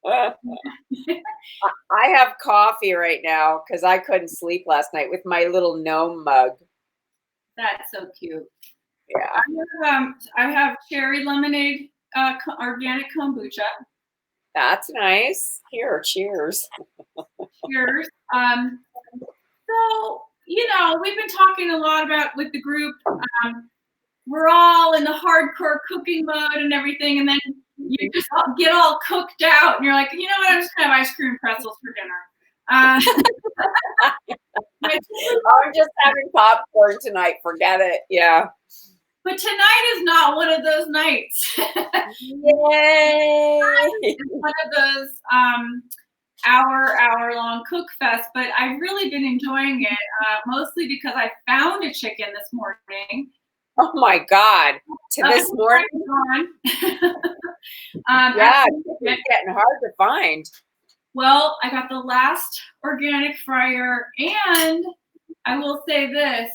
I have coffee right now because I couldn't sleep last night with my little gnome mug. That's so cute. Yeah. I have cherry lemonade, organic kombucha. That's nice. Here, cheers. Cheers. So, we've been talking a lot about with the group. We're all in the hardcore cooking mode and everything, and then you just get all cooked out, and you're like, you know what? I'm just gonna have ice cream pretzels for dinner. I'm just having popcorn tonight. Forget it. Yeah. But tonight is not one of those nights. Yay! It's one of those hour-long cook fest, but I've really been enjoying it, mostly because I found a chicken this morning. Oh my God! To this morning? Yeah, it's getting hard to find. Well, I got the last organic fryer, and I will say this,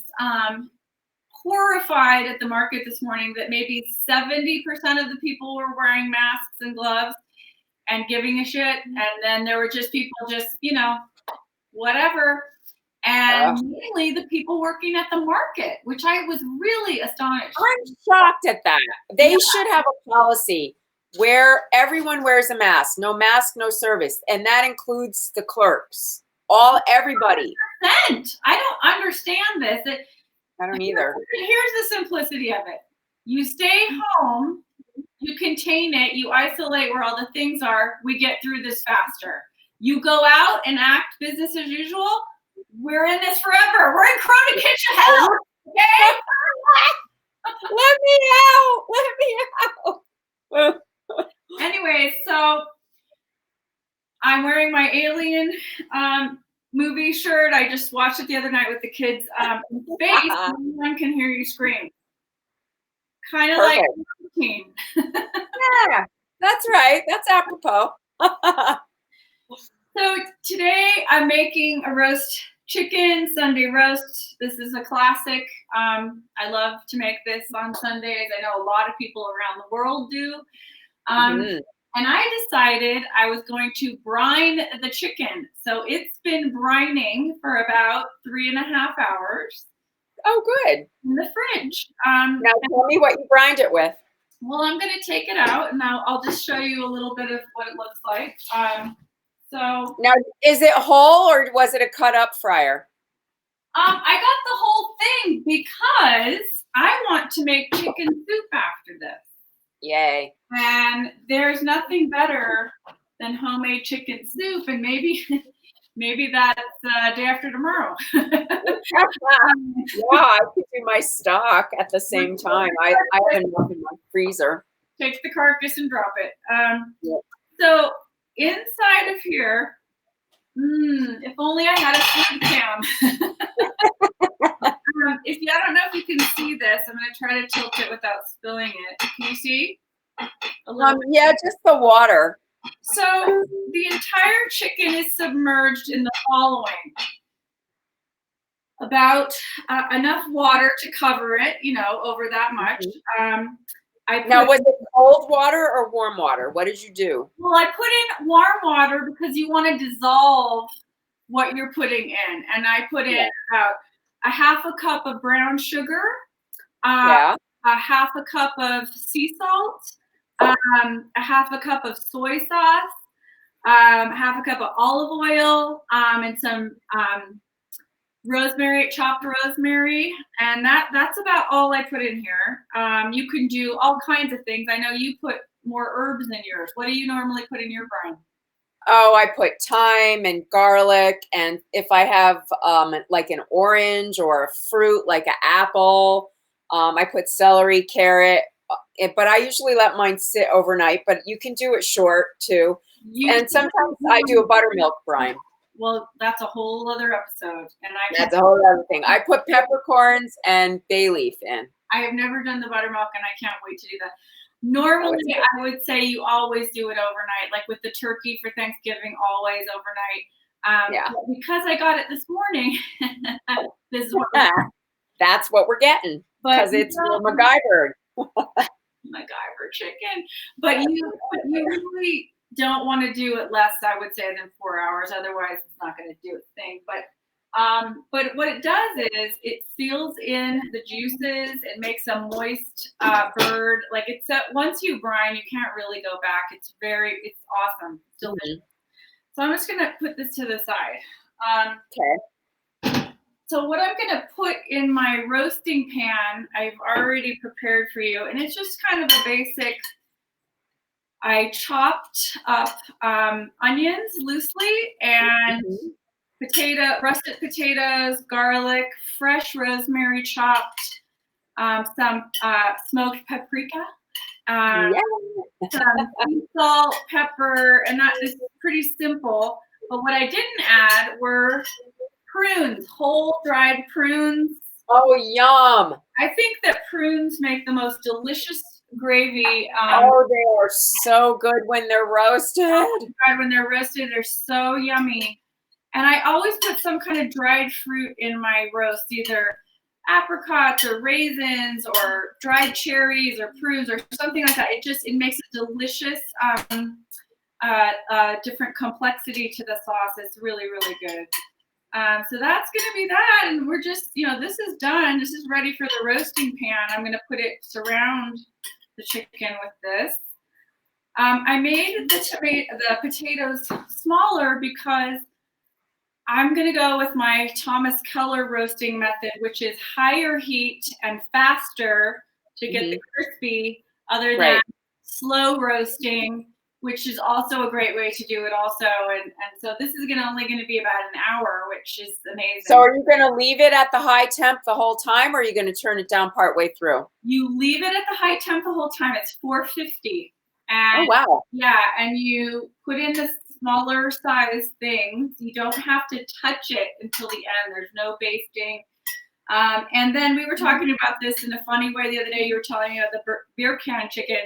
horrified at the market this morning that maybe 70% of the people were wearing masks and gloves and giving a shit, and then there were just people whatever. And mainly the people working at the market, which I was really astonished. I'm shocked at that. They should have a policy where everyone wears a mask. No mask, no service. And that includes the clerks. Everybody. 100%. I don't understand this. I don't either. Here's the simplicity of it. You stay home, you contain it, you isolate where all the things are, we get through this faster. You go out and act business as usual, we're in this forever. We're in chronic kitchen hell. Okay? Let me out. Anyway, so I'm wearing my Alien movie shirt. I just watched it the other night with the kids in space. No one can hear you scream. Kind of like routine. Yeah, that's right. That's apropos. So today I'm making a roast chicken, Sunday roast. This is a classic. I love to make this on Sundays. I know a lot of people around the world do. And I decided I was going to brine the chicken. So it's been brining for about 3.5 hours. Oh, good. In the fridge. Now tell me what you brined it with. Well, I'm going to take it out, and I'll just show you a little bit of what it looks like. So now, is it whole or was it a cut up fryer? I got the whole thing because I want to make chicken soup after this. Yay. And there's nothing better than homemade chicken soup, and maybe that's day after tomorrow. Yeah, I could do my stock at the same time. I have enough in my freezer. Take the carcass and drop it. So inside of here, if only I had a food cam. I don't know if you can see this. I'm going to try to tilt it without spilling it. Can you see? Yeah, just the water. So the entire chicken is submerged in the following. About enough water to cover it, over that much. Now, was it cold water or warm water? What did you do? Well, I put in warm water because you want to dissolve what you're putting in. And I put in about a half a cup of brown sugar, a half a cup of sea salt, a half a cup of soy sauce, half a cup of olive oil, and some chopped rosemary, and that's about all I put in here. You can do all kinds of things. I know you put more herbs in yours. What do you normally put in your brine? Oh, I put thyme and garlic, and if I have like an orange or a fruit like an apple, I put celery, carrot, but I usually let mine sit overnight, but you can do it short too. And sometimes I do a buttermilk brine. Well, that's a whole other episode. That's a whole other thing. I put peppercorns and bay leaf in. I have never done the buttermilk, and I can't wait to do that. Normally, I would say you always do it overnight, like with the turkey for Thanksgiving, always overnight. Because I got it this morning, this is what that's what we're getting, because it's MacGyver. MacGyver chicken. But you really don't want to do it less, I would say, than 4 hours. Otherwise, it's not going to do its thing. But what it does is it seals in the juices. It makes a moist bird. Like once you brine, you can't really go back. It's awesome. It's delicious. So I'm just going to put this to the side. Okay. So what I'm going to put in my roasting pan, I've already prepared for you. And it's just kind of a basic, I chopped up onions loosely and russet potatoes, garlic, fresh rosemary chopped, some smoked paprika, some sea salt, pepper, and that is pretty simple. But what I didn't add were prunes, whole dried prunes. Oh, yum. I think that prunes make the most delicious gravy. Oh, they are so good when they're roasted. When they're roasted, they're so yummy. And I always put some kind of dried fruit in my roast, either apricots or raisins or dried cherries or prunes or something like that. It makes a delicious, different complexity to the sauce. It's really, really good. So that's going to be that. And we're just, this is done. This is ready for the roasting pan. I'm going to surround the chicken with this. I made the potatoes smaller because I'm going to go with my Thomas Keller roasting method, which is higher heat and faster to get the crispy, other than slow roasting, which is also a great way to do it also. And so this is only going to be about an hour, which is amazing. So are you going to leave it at the high temp the whole time, or are you going to turn it down partway through? You leave it at the high temp the whole time. It's 450. And, oh, wow. Yeah, and you put in the smaller size things. You don't have to touch it until the end. There's no basting. And then we were talking about this in a funny way the other day. You were telling me about the beer can chicken.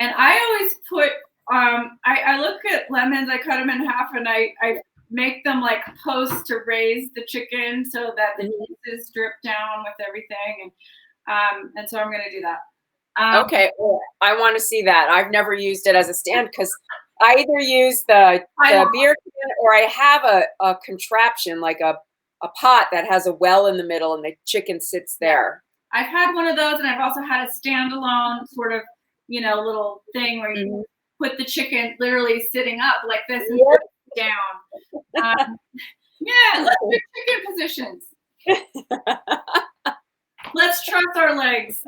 And I always put, I look at lemons, I cut them in half, and I make them like posts to raise the chicken so that the juices drip down with everything. And so I'm going to do that. Okay. Well, I want to see that. I've never used it as a stand because I either use the beer can or I have a contraption, like a pot that has a well in the middle and the chicken sits there. I've had one of those, and I've also had a standalone sort of, little thing where you put the chicken literally sitting up like this and put it down. Let's do chicken positions. Let's trust our legs.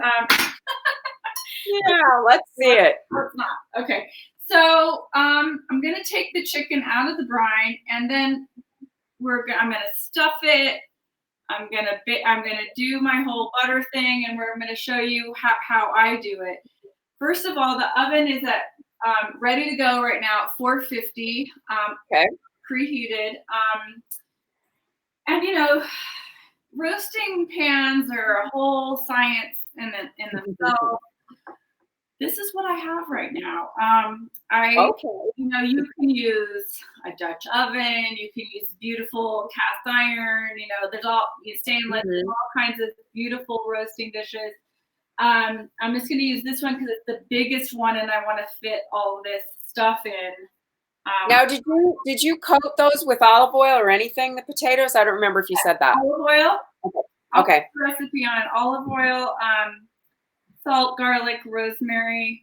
Let's see it. Let's not. Okay. So I'm going to take the chicken out of the brine, and then I'm going to stuff it. I'm going to do my whole butter thing, and I'm going to show you how I do it. First of all, the oven is at ready to go right now at 450. Preheated. And roasting pans are a whole science in themselves. This is what I have right now. You can use a Dutch oven. You can use beautiful cast iron. There's stainless, all kinds of beautiful roasting dishes. I'm just going to use this one because it's the biggest one, and I want to fit all this stuff in. Now, did you coat those with olive oil or anything? The potatoes? I don't remember if you said that. Olive oil. Okay. I'll put the recipe on olive oil, salt, garlic, rosemary,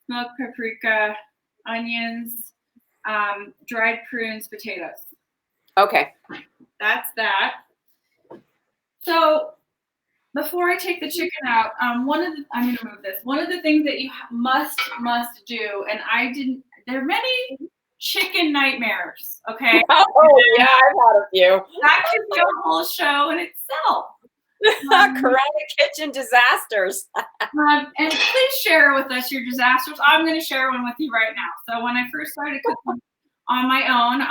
smoked paprika, onions, dried prunes, potatoes. Okay. That's that. So before I take the chicken out, I'm going to move this. One of the things that you must do, and there are many chicken nightmares, okay? Oh, yeah, I've had a few. That could be a whole show in itself. Corona kitchen disasters. And please share with us your disasters. I'm going to share one with you right now. So when I first started cooking on my own,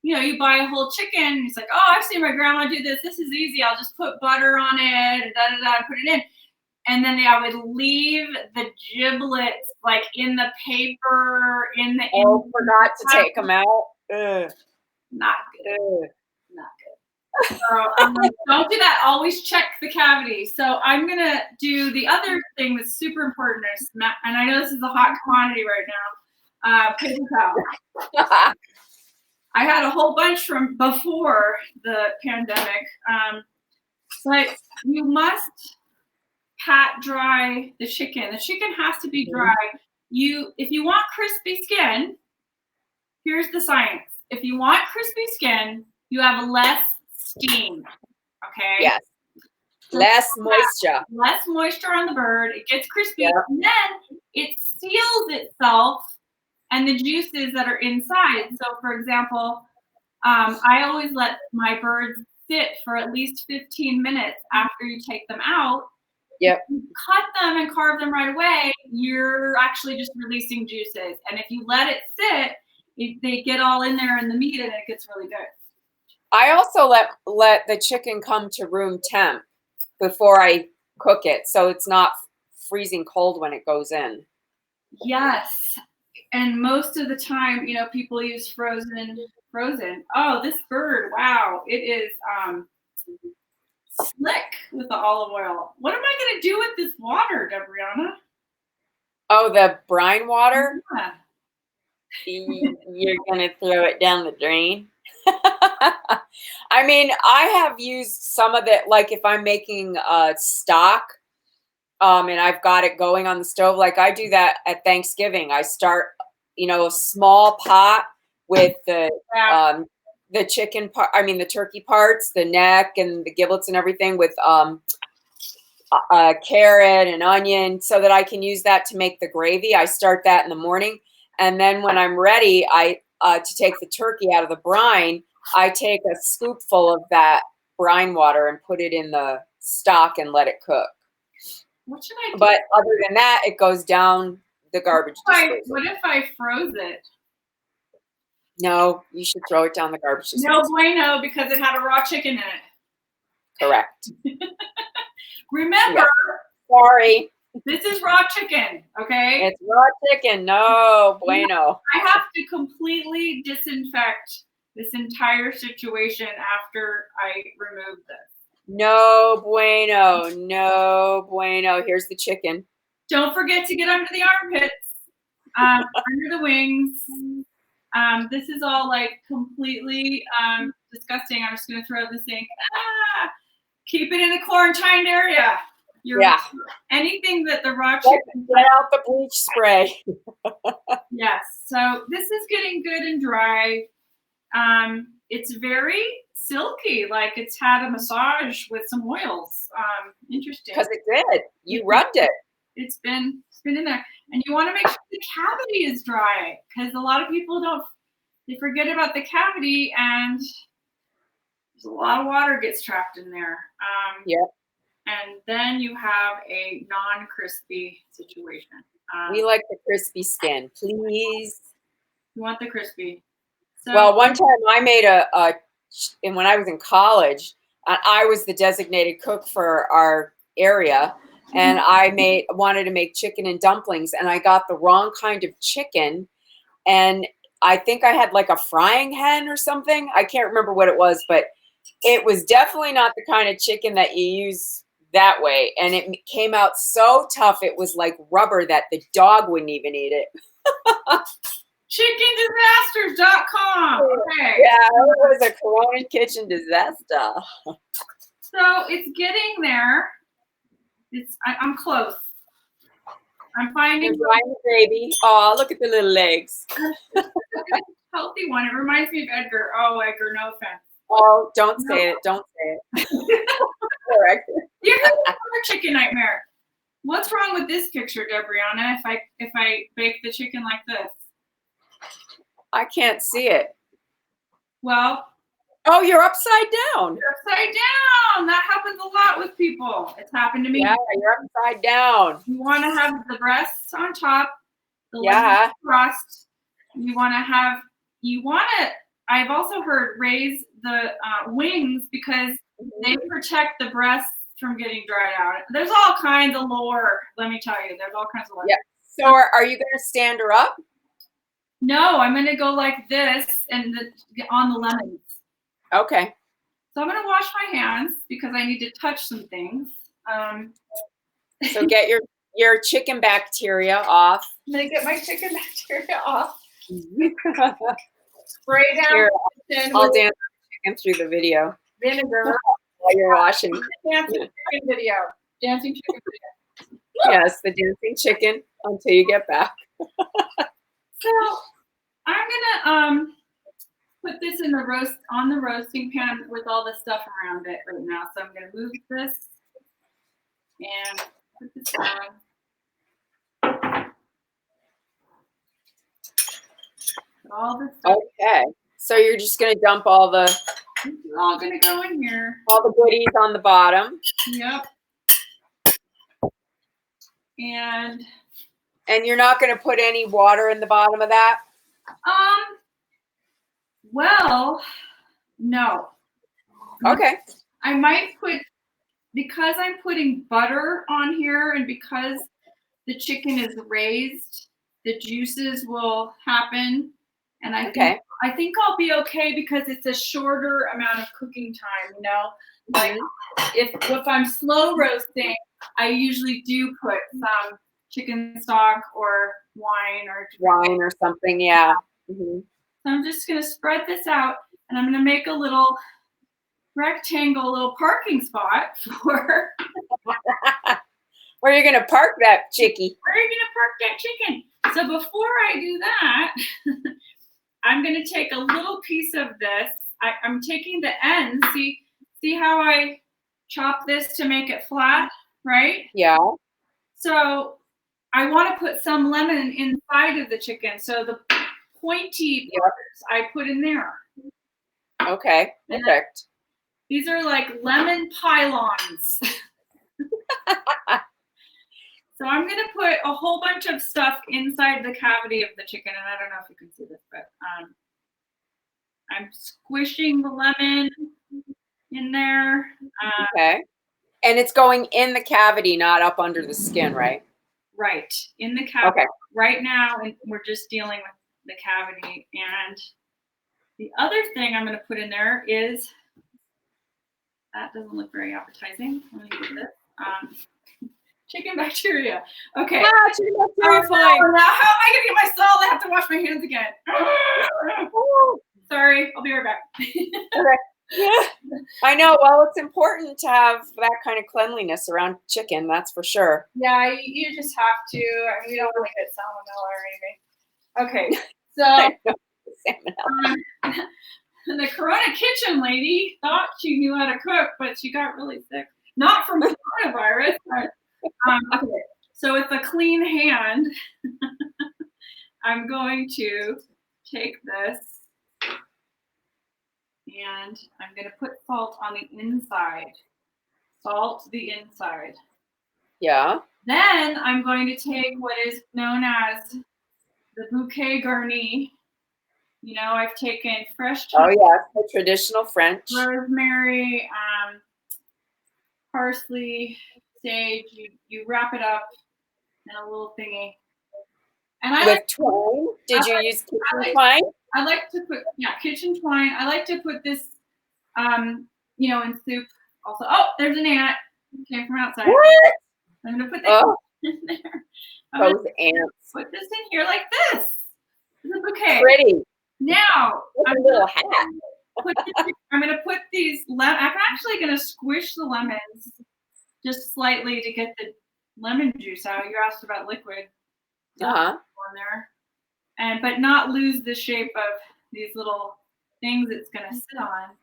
you buy a whole chicken. And it's like, oh, I've seen my grandma do this. This is easy. I'll just put butter on it and put it in. And then I would leave the giblets like in the paper, forgot to take them out. Ugh. Not good. Not good. So don't do that. Always check the cavity. So I'm going to do the other thing that's super important. And I know this is a hot commodity right Paper towel. I had a whole bunch from before the pandemic. But you must pat dry the chicken. The chicken has to be dry. If you want crispy skin, here's the science. If you want crispy skin, you have less steam. Okay? Yes. Less moisture. Less moisture on the bird. It gets crispy. Yep. And then it seals itself and the juices that are inside. So, for example, I always let my birds sit for at least 15 minutes after you take them out. Yep. If you cut them and carve them right away, you're actually just releasing juices. And if you let it sit, they get all in there in the meat and it gets really good. I also let the chicken come to room temp before I cook it, so it's not freezing cold when it goes in. Yes. And most of the time, people use frozen. Oh, this bird, wow, it is slick with the olive oil. What am I going to do with this water, Debriana? Oh, the brine water? Yeah. You're going to throw it down the drain? I mean, I have used some of it, like if I'm making stock and I've got it going on the stove, like I do that at Thanksgiving. I start, a small pot with the chicken part, the turkey parts, the neck and the giblets and everything with carrot and onion so that I can use that to make the gravy. I start that in the morning. And then when I'm ready, to take the turkey out of the brine, I take a scoopful of that brine water and put it in the stock and let it cook. What should I do? But other than that, it goes down the garbage disposal. What if I froze it? No, you should throw it down the garbage disposal. No bueno, because it had a raw chicken in it. Correct. Remember, sorry. This is raw chicken, okay? It's raw chicken. No bueno. I have to completely disinfect this entire situation after I remove this. No bueno. No bueno. Here's the chicken. Don't forget to get under the armpits, under the wings. This is all like completely disgusting. I'm just going to throw this in. Keep it in a quarantined area. Anything that the raw chicken. Get out the bleach spray. Yes. So this is getting good and dry. It's very silky, like it's had a massage with some oils. Interesting. Because it did. You rubbed it. It's been in there. And you want to make sure the cavity is dry because a lot of people they forget about the cavity and there's a lot of water gets trapped in there. And then you have a non-crispy situation. We like the crispy skin, please. You want the crispy. So, well, one time I made and when I was in college, I was the designated cook for our area, and I wanted to make chicken and dumplings, and I got the wrong kind of chicken, and I think I had like a frying hen or something. I can't remember what it was, but it was definitely not the kind of chicken that you use that way. And it came out so tough. It was like rubber that the dog wouldn't even eat it. ChickenDisasters.com. Okay. Yeah, it was a Corona kitchen disaster. So it's getting there. I'm close. I'm finding the baby. Oh, look at the little legs. Healthy one. It reminds me of Edgar. Oh, Edgar, no offense. Oh, don't say it. Don't say it. Correct. You're having another chicken nightmare. What's wrong with this picture, Debriana? If I bake the chicken like this, I can't see it. Well. Oh, you're upside down. You're upside down. That happens a lot with people. It's happened to me. Yeah, you're upside down. You want to have the breasts on top, the legs crust. I've also heard raise the wings because they protect the breasts from getting dried out. There's all kinds of lore. Let me tell you, there's all kinds of lore. Yeah. So are you going to stand her up? No, I'm going to go like this and on the lemons. Okay. So I'm going to wash my hands because I need to touch some things. So get your chicken bacteria off. I'm gonna get my chicken bacteria off. Here, Spray down the kitchen I'll with dance chicken through the video vinegar. while you're washing. Dancing chicken video. Dancing chicken video. Yes, the dancing chicken until you get back. So I'm gonna put this in the roasting pan with all the stuff around it right now. So I'm gonna move this and put this on. Put all this stuff. Okay, so you're just gonna dump all the This is all gonna go in here. goodies on the bottom, Yep. And and you're not gonna put any water in the bottom of that. well, no. Okay. I might put, because I'm putting butter on here and because the chicken is raised, the juices will happen. And I think I'll be okay because it's a shorter amount of cooking time, you know? Like if I'm slow roasting, I usually do put some chicken stock or wine or something. Yeah. Mm-hmm. So I'm just gonna spread this out and I'm gonna make a little rectangle, little parking spot for where you're gonna park that chickie. where are you gonna park that chicken? So before I do that, I'm gonna take a little piece of this. I'm taking the ends. See how I chop this to make it flat, right? Yeah. So I want to put some lemon inside of the chicken. So the pointy parts I put in there. Okay, perfect. These are like lemon pylons. So I'm going to put a whole bunch of stuff inside the cavity of the chicken. And I don't know if you can see this, but I'm squishing the lemon in there. Okay. And it's going in the cavity, not up under the skin, right? Right. In the cavity. Okay. Right now, we're just dealing with the cavity. And the other thing I'm going to put in there is, that doesn't look very appetizing. Let me do this. Chicken bacteria. Okay. Chicken bacteria flying. Now how am I going to get my salt? I have to wash my hands again. Sorry, I'll be right back. Okay. Yeah, I know. Well, it's important to have that kind of cleanliness around chicken. That's for sure. Yeah, you just have to. I mean, we don't want to get salmonella or anything. Okay, so the Corona Kitchen lady thought she knew how to cook, but she got really sick. Not from coronavirus, but okay. So with a clean hand, I'm going to take this and I'm going to put salt on the inside. Salt the inside. Yeah. Then I'm going to take what is known as the bouquet garni. You know, I've taken fresh thyme, the traditional French. Rosemary, parsley, sage. You wrap it up in a little thingy. And I with twine. Did you use kitchen twine? I like to put kitchen twine. I like to put this, you know, in soup. Also, oh, there's an ant. It came from outside. What? I'm gonna put this in there. Those ants. Put this in here like this. This is okay. Pretty. Now I'm a little hat. I'm gonna put these. I'm actually gonna squish the lemons just slightly to get the lemon juice out. You asked about liquid. On there, but not lose the shape of these little things it's gonna sit on.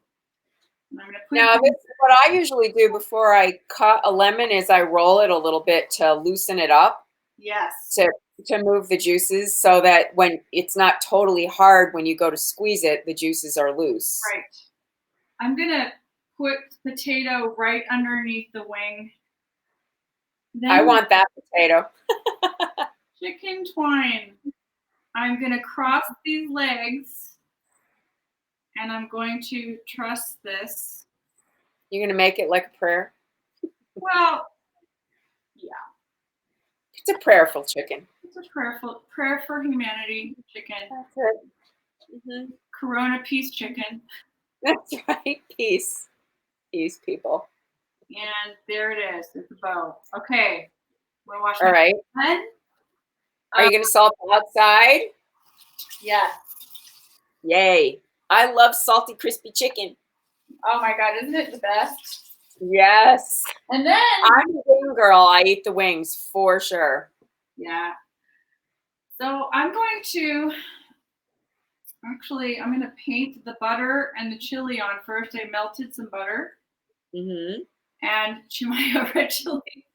And I'm gonna put now, this is what I usually do before I cut a lemon is I roll it a little bit to loosen it up. Yes. To move the juices so that when it's not totally hard when you go to squeeze it, the juices are loose. Right. I'm gonna put potato right underneath the wing. Then I want that potato. Chicken twine. I'm gonna cross these legs and I'm going to truss this. You're gonna make it like a prayer? Well, yeah. It's a prayerful chicken. It's a prayer for humanity chicken. That's it. Mm-hmm. Corona peace chicken. That's right. Peace, people. And there it is. It's a bow. Okay. I'm gonna wash All my right. head. Are you going to salt outside? Yeah. Yay. I love salty, crispy chicken. Oh my God, isn't it the best? Yes. And then, I'm a wing girl. I eat the wings for sure. yeah. So I'm going to paint the butter and the chili on first. I melted some butter Mm-hmm. and Chimayo red chili.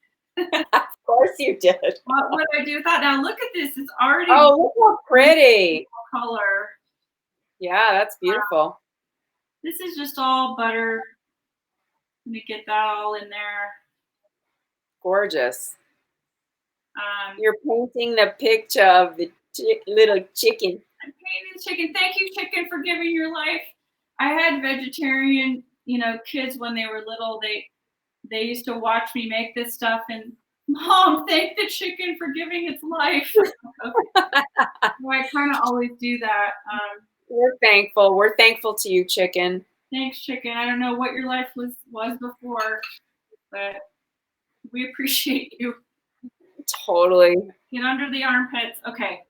Of course you did. What would I do with that? Now look at this. It's already Oh, look how pretty. color. Yeah, that's beautiful. This is just all butter. Let me get that all in there. Gorgeous. You're painting the picture of the little chicken. I'm painting the chicken. Thank you, chicken, for giving your life. I had vegetarian, kids when they were little. They used to watch me make this stuff and Mom, thank the chicken for giving its life. Okay. Well, I kind of always do that. We're thankful. We're thankful to you, chicken. Thanks, chicken. I don't know what your life was before, but we appreciate you. Totally. Get under the armpits. Okay.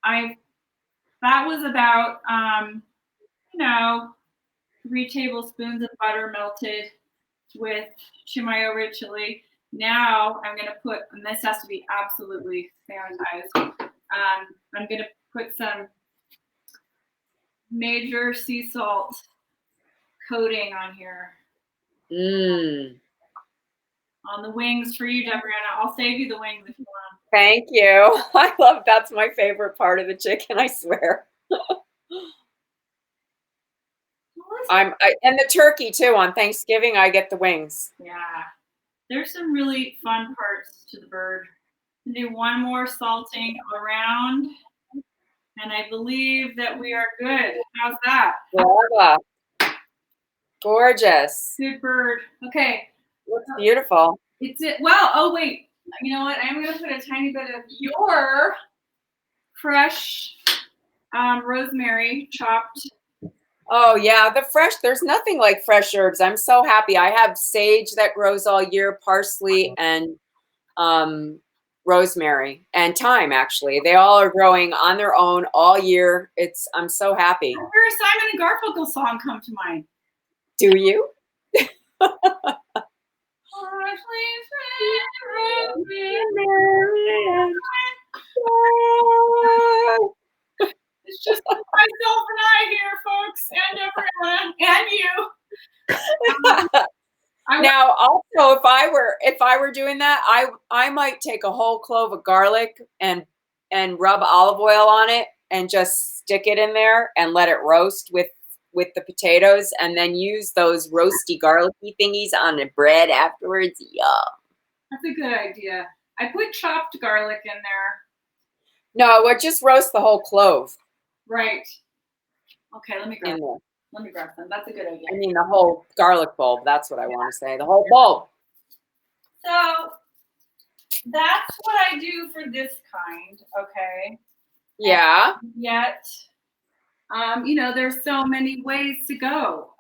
That was about 3 tablespoons of butter melted with Chimayo red chili. Now I'm gonna put, and this has to be absolutely sanitized. I'm gonna put some major sea salt coating on here. On the wings for you, Debrianna. I'll save you the wings if you want. Thank you. I love, that's my favorite part of the chicken, I swear. And the turkey too. On Thanksgiving, I get the wings. Yeah. There's some really fun parts to the bird. Do one more salting around, and I believe that we are good. How's that? Brava. Gorgeous. Good bird. Okay. Looks beautiful. It's it. Well, oh wait. You know what? I'm going to put a tiny bit of your fresh rosemary chopped. Oh yeah, the fresh. There's nothing like fresh herbs. I'm so happy. I have sage that grows all year, parsley, and rosemary and thyme. Actually, they all are growing on their own all year. I'm so happy. I hear a Simon and Garfunkel song come to mind. Do you? It's just myself and I here, folks, and everyone, and you. Now, also, if I were doing that, I might take a whole clove of garlic and rub olive oil on it and just stick it in there and let it roast with the potatoes, and then use those roasty garlicky thingies on the bread afterwards. Yum. That's a good idea. I put chopped garlic in there. No, just roast the whole clove. Right. Okay, let me grab some. That's a good idea. I mean the whole garlic bulb. That's what I want to say. The whole bulb. So that's what I do for this kind. Okay. Yeah. And yet, there's so many ways to go.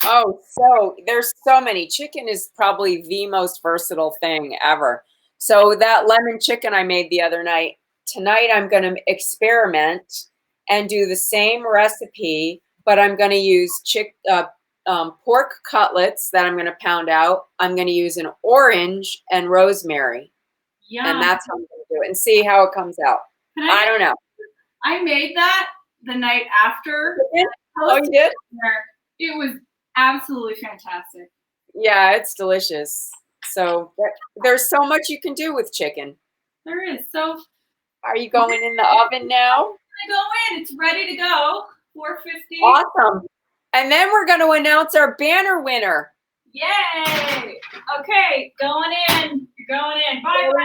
So there's so many. Chicken is probably the most versatile thing ever. So that lemon chicken I made the other night, tonight I'm going to experiment and do the same recipe, but I'm going to use pork cutlets that I'm going to pound out. I'm going to use an orange and rosemary. Yum. And that's how I'm going to do it and see how it comes out. I don't know. I made that the night after. Oh, you did? It was absolutely fantastic. Yeah, it's delicious. So there's so much you can do with chicken. There is. So are you going in the oven now? I'm gonna go in. It's ready to go. 450. Awesome. And then we're going to announce our banner winner. Yay! Okay, going in. You're going in. Bye.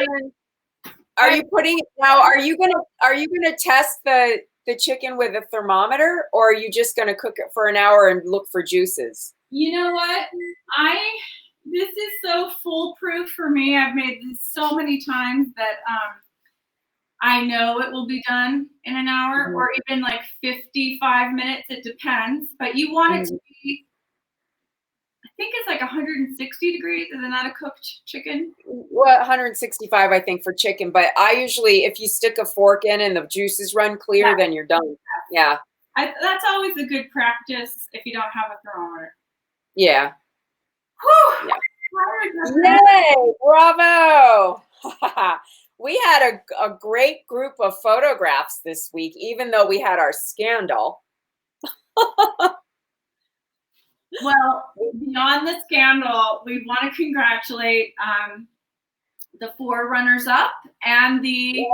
Are you putting now? Are you gonna test the chicken with a thermometer, or are you just gonna cook it for an hour and look for juices? You know what? This is so foolproof for me. I've made this so many times that I know it will be done in an hour or even like 55 minutes. It depends. But you want it to be, I think it's like 160 degrees. Is it not a cooked chicken? Well, 165, I think, for chicken. But I usually, if you stick a fork in and the juices run clear, Yeah. then you're done. Yeah. That's always a good practice if you don't have a thermometer. Yeah. Whew. Yeah. Yay! Bravo! We had a great group of photographs this week, even though we had our scandal. Well, beyond the scandal, we want to congratulate the 4 runners-up and the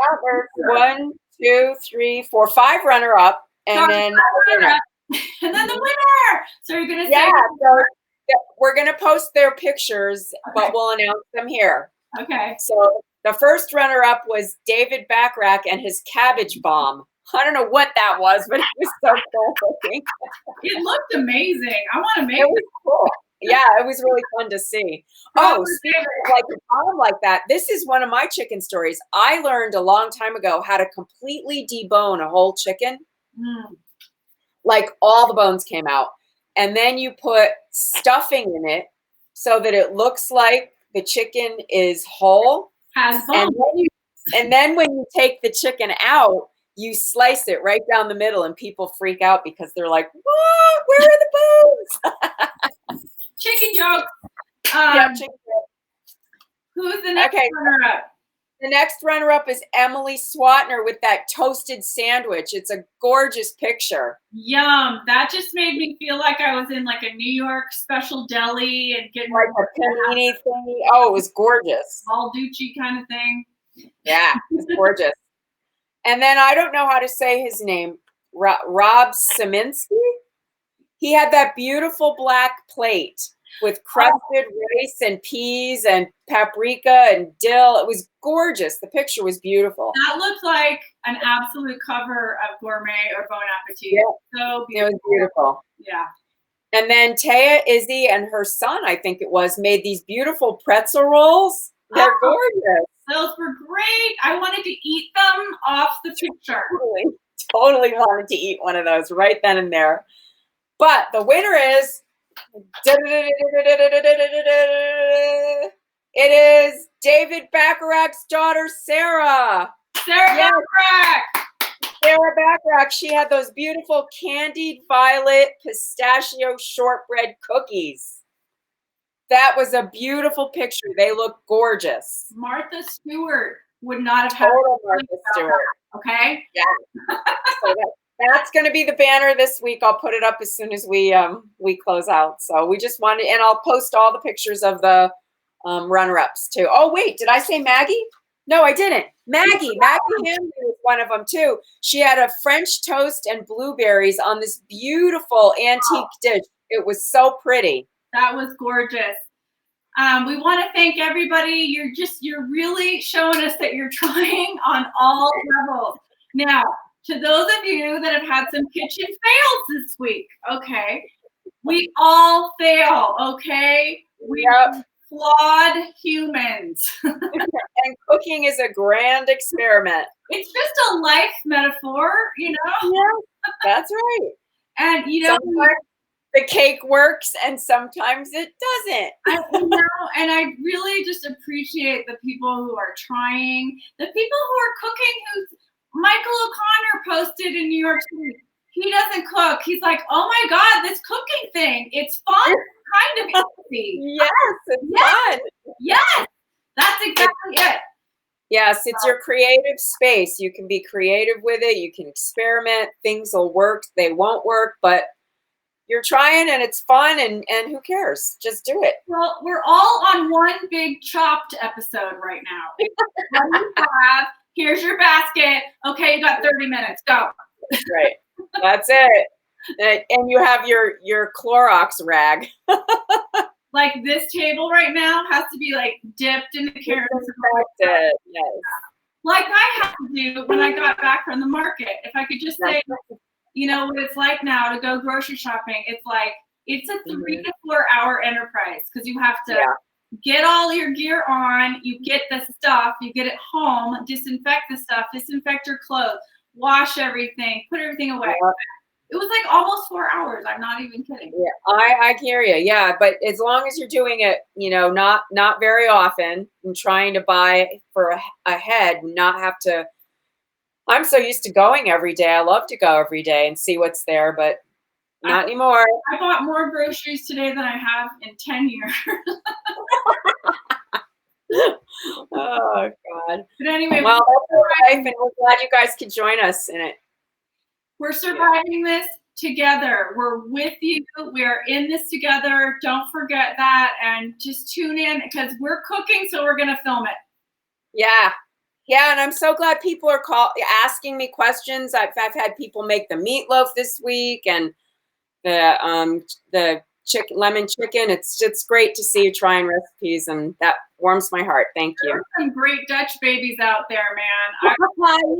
there's 5 runner-up, and then and then the winner. So you're gonna say, so we're gonna post their pictures, but we'll announce them here. Okay. So the first runner-up was David Bachrach and his cabbage bomb. I don't know what that was, but it was so cool looking. It looked amazing. I want to make it. Was cool. Yeah, it was really fun to see. Speaking of like a bomb like that, this is one of my chicken stories. I learned a long time ago how to completely debone a whole chicken. Like all the bones came out. And then you put stuffing in it so that it looks like the chicken is whole. Has bones. And then when you take the chicken out, you slice it right down the middle, and people freak out because they're like, "What? Where are the bones?" Chicken joke. Chicken joke. Who's the next runner-up? The next runner-up is Emily Swatner with that toasted sandwich. It's a gorgeous picture. Yum. That just made me feel like I was in like a New York special deli and getting like a panini thing. Oh, it was gorgeous. Balducci kind of thing. Yeah, it was gorgeous. And then I don't know how to say his name, Rob Szymanski. He had that beautiful black plate with crusted rice and peas and paprika and dill. It was gorgeous. The picture was beautiful. That looked like an absolute cover of Gourmet or Bon Appetit. Yeah. So beautiful. It was beautiful. Yeah. And then Taya Izzy and her son, I think it was, made these beautiful pretzel rolls. They're gorgeous. Those were great. I wanted to eat them off the picture. Totally wanted to eat one of those right then and there. But the winner is, it is David Bachrach's daughter, Sarah. Sarah Bachrach. Sarah Bachrach. She had those beautiful candied violet pistachio shortbread cookies. That was a beautiful picture. They look gorgeous. Martha Stewart would not have had Martha Stewart. Okay. Yeah. So that's going to be the banner this week. I'll put it up as soon as we close out. So we just wanted, and I'll post all the pictures of the runner-ups too. Oh wait, did I say Maggie? No, I didn't. Maggie Hamby was one of them too. She had a French toast and blueberries on this beautiful antique dish. It was so pretty. That was gorgeous. We want to thank everybody. You're really showing us that you're trying on all levels. Now, to those of you that have had some kitchen fails this week, okay, we all fail, okay? We're flawed humans. And cooking is a grand experiment. It's just a life metaphor, you know? Yeah, that's right. And, you know, sometimes the cake works and sometimes it doesn't. And I really just appreciate the people who are trying, the people who are cooking. Michael O'Connor posted in New York City. He doesn't cook. He's like, oh my God, this cooking thing. It's fun, kind of easy. Yes, it's fun. Yes, that's exactly it. Yes, it's your creative space. You can be creative with it. You can experiment. Things will work. They won't work, but you're trying and it's fun, and who cares? Just do it. Well, we're all on one big Chopped episode right now. What do you have? Here's your basket. Okay, you got 30 minutes. Go. Right. That's it. And you have your Clorox rag. Like this table right now has to be like dipped in the carrots. Yes. Like I had to do when I got back from the market. If I could just say, you know what it's like now to go grocery shopping. It's a 3 to 4 hour enterprise because you have to get all your gear on, you get the stuff, you get it home, disinfect the stuff, disinfect your clothes, wash everything, put everything away. It was like almost 4 hours. I'm not even kidding. Yeah, I hear you. Yeah, but as long as you're doing it, not very often, and trying to buy for ahead, not have to. I'm so used to going every day. I love to go every day and see what's there, but I, not anymore. I bought more groceries today than I have in 10 years. Oh God. But anyway, Well, that's our life, and we're glad you guys could join us in it. we're surviving this together. We're with you. We're in this together. Don't forget that. And just tune in because we're cooking, so we're going to film it. Yeah. Yeah, and I'm so glad people are asking me questions. I've had people make the meatloaf this week and the lemon chicken. It's great to see you trying recipes, and that warms my heart. Thank There you. are some great Dutch babies out there, man.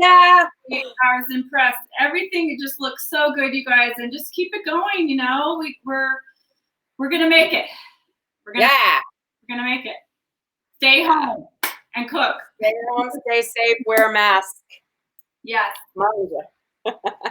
Yeah. I was impressed. Everything just looks so good, you guys, and just keep it going. We're gonna make it. We're gonna make it. Stay home and cook. Stay home, stay safe, wear a mask. Yes. Mind ya.